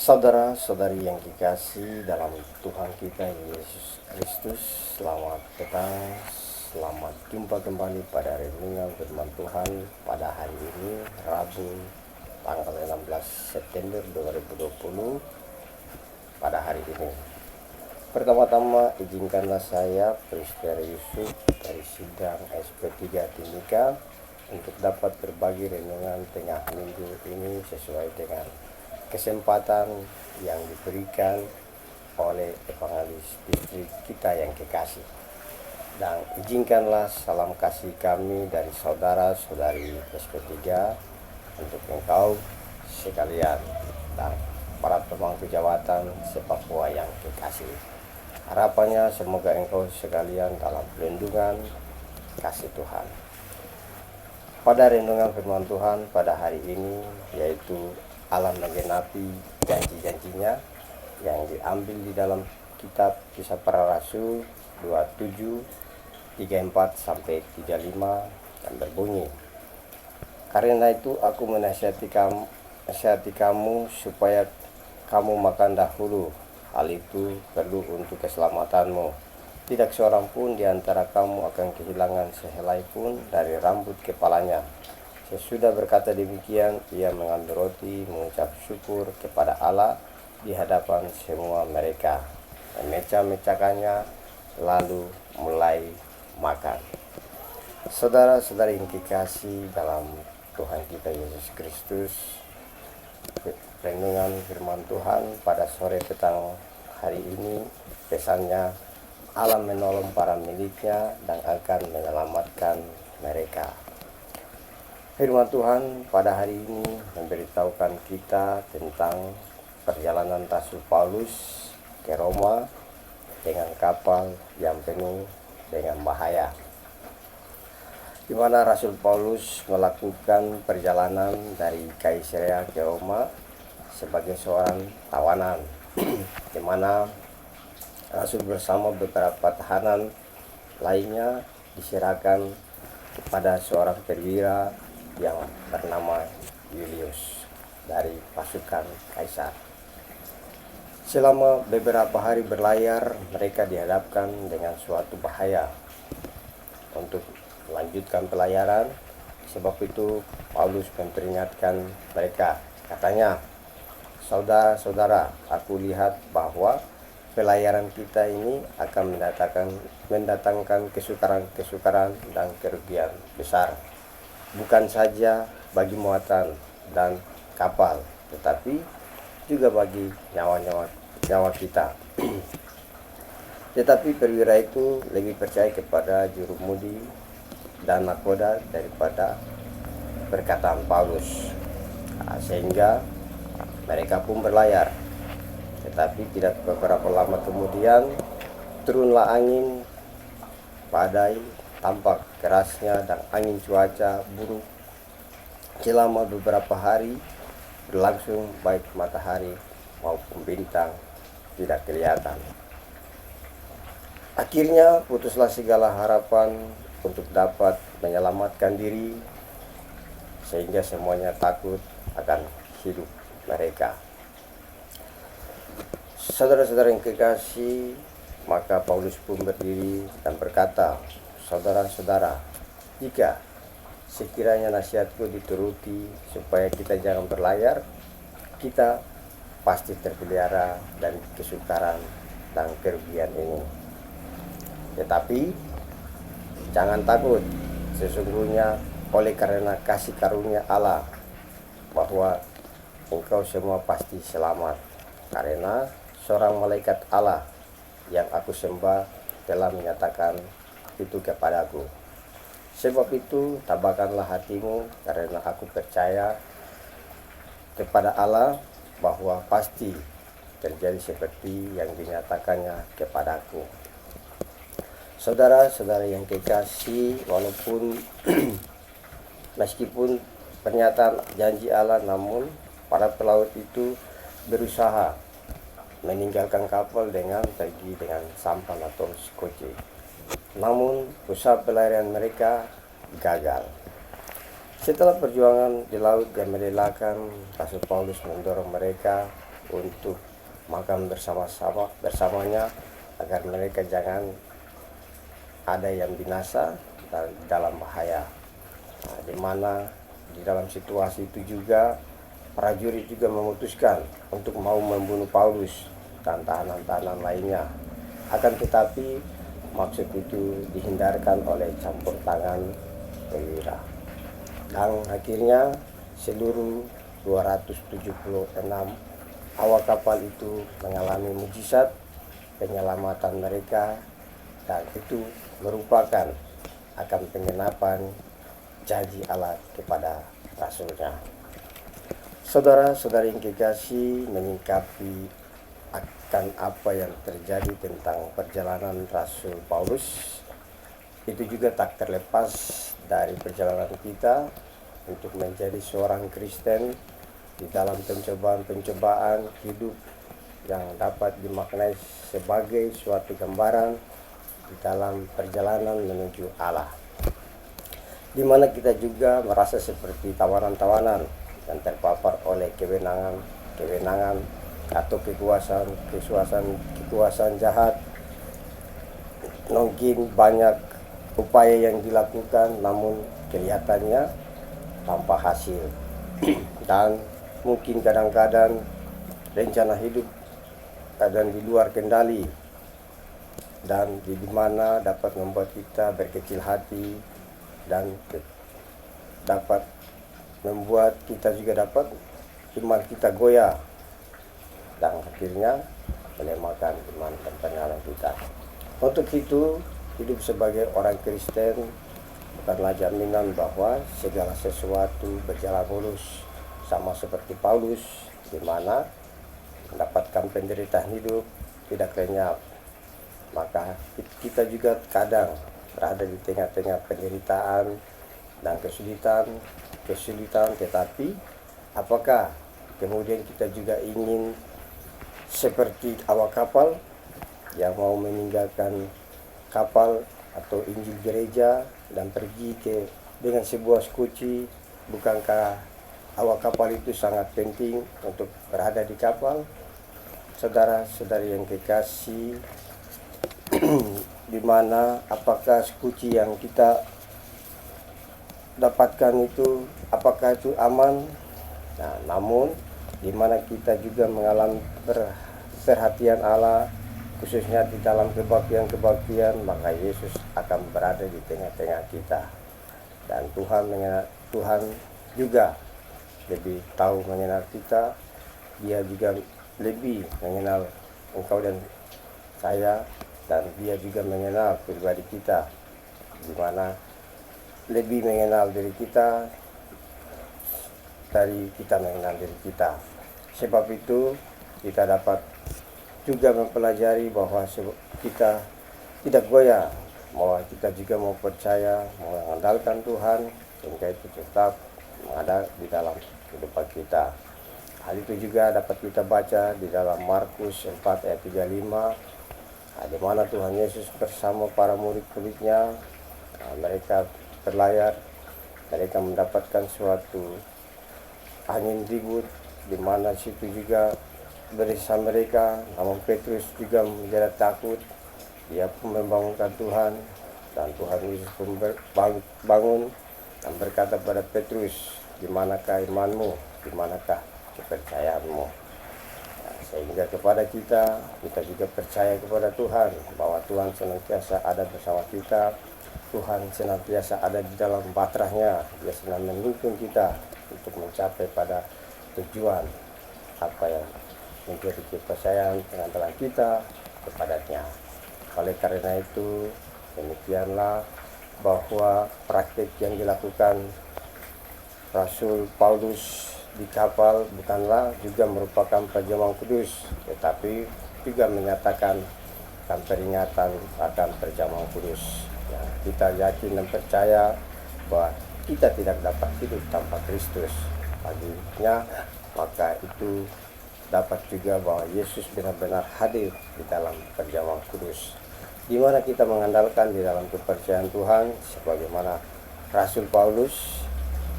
Saudara-saudari yang dikasih dalam Tuhan kita Yesus Kristus, selamat petang, selamat jumpa kembali pada renungan firman Tuhan pada hari ini, Rabu tanggal 16 September 2020 pada hari ini. Pertama-tama izinkanlah saya, Priester Yusuf dari Sidang SP3 Timika, untuk dapat berbagi renungan tengah minggu ini sesuai dengan kesempatan yang diberikan oleh evangelis distrik kita yang kekasih. Dan izinkanlah salam kasih kami dari saudara-saudari SP3 untuk engkau sekalian dan para pemangku jabatan se-Papua yang kekasih. Harapannya semoga engkau sekalian dalam perlindungan kasih Tuhan. Pada renungan firman Tuhan pada hari ini, yaitu Allah menggenapi janji-janjinya yang diambil di dalam kitab Kisah Para Rasul 27 34 sampai 35 dan berbunyi, karena itu aku menasihati kamu supaya kamu makan dahulu. Hal itu perlu untuk keselamatanmu. Tidak seorang pun di antara kamu akan kehilangan sehelai pun dari rambut kepalanya. Sesudah berkata demikian, ia mengambil roti, mengucap syukur kepada Allah di hadapan semua mereka, memecah-mecahkannya, lalu mulai makan. Saudara-saudari yang dikasih dalam Tuhan kita Yesus Kristus, renungan firman Tuhan pada sore petang hari ini pesannya, Allah menolong para miliknya dan akan menyelamatkan mereka. Firman Tuhan pada hari ini memberitahukan kita tentang perjalanan Rasul Paulus ke Roma dengan kapal yang penuh dengan bahaya, di mana Rasul Paulus melakukan perjalanan dari Kaisarea ke Roma sebagai seorang tawanan, di mana Rasul bersama beberapa tahanan lainnya diserahkan kepada seorang perwira yang bernama Julius dari pasukan Kaisar. Selama beberapa hari berlayar, mereka dihadapkan dengan suatu bahaya untuk melanjutkan pelayaran. Sebab itu Paulus memperingatkan mereka, katanya, saudara-saudara, aku lihat bahwa pelayaran kita ini akan mendatangkan kesukaran dan kerugian besar, bukan saja bagi muatan dan kapal, tetapi juga bagi nyawa kita. Tetapi perwira itu lebih percaya kepada jurumudi dan nakoda daripada perkataan Paulus, sehingga mereka pun berlayar. Tetapi tidak beberapa lama kemudian turunlah angin badai, tampak kerasnya dan angin cuaca buruk selama beberapa hari berlangsung, baik matahari maupun bintang tidak kelihatan. Akhirnya putuslah segala harapan untuk dapat menyelamatkan diri, sehingga semuanya takut akan hidup mereka. Saudara-saudara yang kekasih, maka Paulus pun berdiri dan berkata, saudara-saudara, jika sekiranya nasihatku dituruti supaya kita jangan berlayar, kita pasti terpelihara dari kesukaran dan kerugian ini. Tetapi jangan takut, sesungguhnya oleh karena kasih karunia Allah bahwa engkau semua pasti selamat, karena seorang malaikat Allah yang aku sembah telah menyatakan itu kepadaku. Sebab itu tabahkanlah hatimu, karena aku percaya kepada Allah bahwa pasti terjadi seperti yang dinyatakannya kepadaku. Saudara-saudara yang kekasih, walaupun meskipun pernyataan janji Allah, namun para pelaut itu berusaha meninggalkan kapal dengan pergi dengan sampan atau skoci. Namun usaha pelarian mereka gagal. Setelah perjuangan di laut yang melelahkan, Rasul Paulus mendorong mereka untuk makan bersamanya, agar mereka jangan ada yang binasa dan dalam bahaya. Nah, di mana di dalam situasi itu juga prajurit juga memutuskan untuk mau membunuh Paulus dan tahanan-tahanan lainnya. Akan tetapi maksud itu dihindarkan oleh campur tangan perwira. Dan akhirnya seluruh 276 awak kapal itu mengalami mujizat penyelamatan mereka, dan itu merupakan akan penggenapan janji Allah kepada Rasulnya. Saudara-saudari yang kekasih, menyikapi akan apa yang terjadi tentang perjalanan Rasul Paulus, itu juga tak terlepas dari perjalanan kita untuk menjadi seorang Kristen di dalam pencobaan-pencobaan hidup yang dapat dimaknai sebagai suatu gambaran di dalam perjalanan menuju Allah, di mana kita juga merasa seperti tawanan-tawanan yang terpapar oleh kewenangan atau kekuasaan jahat. Mungkin banyak upaya yang dilakukan, namun kelihatannya tanpa hasil. Dan mungkin kadang-kadang rencana hidup kadang di luar kendali, dan di mana dapat membuat kita berkecil hati dan dapat membuat kita juga dapat iman kita goyah, dan akhirnya melemahkan iman dan pengenalan kita. Untuk itu, hidup sebagai orang Kristen bukanlah jaminan bahwa segala sesuatu berjalan mulus, sama seperti Paulus, di mana mendapatkan penderitaan hidup tidak lenyap. Maka kita juga kadang berada di tengah-tengah penderitaan dan kesulitan, tetapi apakah kemudian kita juga ingin seperti awak kapal yang mau meninggalkan kapal atau Injil gereja dan pergi dengan sebuah skuci? Bukankah awak kapal itu sangat penting untuk berada di kapal? Saudara-saudari yang kekasih, di mana apakah skuci yang kita dapatkan itu, apakah itu aman? Nah, namun di mana kita juga mengalami perhatian Allah, khususnya di dalam kebaktian, maka Yesus akan berada di tengah-tengah kita. Dan Tuhan juga lebih tahu mengenal kita. Dia juga lebih mengenal engkau dan saya, dan dia juga mengenal pribadi kita, di mana lebih mengenal diri kita dari kita mengenal diri kita. Sebab itu kita dapat juga mempelajari bahwa kita tidak goyah, bahwa kita juga mau percaya, mengandalkan Tuhan, sehingga itu tetap ada di dalam kehidupan kita. Hal itu juga dapat kita baca di dalam Markus 4 ayat 35, di mana Tuhan Yesus bersama para murid-muridnya, mereka berlayar, mereka mendapatkan suatu angin ribut, di mana situ juga bersisa mereka. Namun Petrus juga menjadi takut, dia pun membangunkan Tuhan, dan Tuhan Yesus pun bangun dan berkata pada Petrus, di manakah imanmu, di manakah kepercayaanmu? Sehingga kepada kita juga percaya kepada Tuhan, bahwa Tuhan senantiasa ada bersama kita. Tuhan senantiasa ada di dalam batrahnya. Dia senang menuntun kita untuk mencapai pada tujuan apa yang menjadi kepercayaan pengantaran kita kepadanya. Oleh karena itu, demikianlah bahwa praktik yang dilakukan Rasul Paulus di kapal bukanlah juga merupakan perjamuan kudus, tetapi juga menyatakan akan peringatan akan perjamuan kudus. Ya, kita yakin dan percaya bahwa kita tidak dapat hidup tanpa Kristus. Baginya, maka itu dapat juga bahwa Yesus benar-benar hadir di dalam perjamuan kudus, di mana kita mengandalkan di dalam kepercayaan Tuhan, sebagaimana Rasul Paulus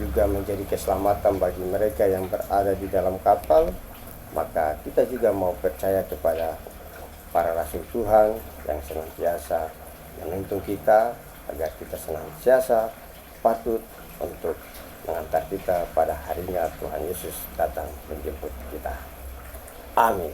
juga menjadi keselamatan bagi mereka yang berada di dalam kapal, maka kita juga mau percaya kepada para rasul Tuhan yang senantiasa menuntun kita agar kita senantiasa patut untuk mengantar kita pada harinya Tuhan Yesus datang menjemput kita. Amin.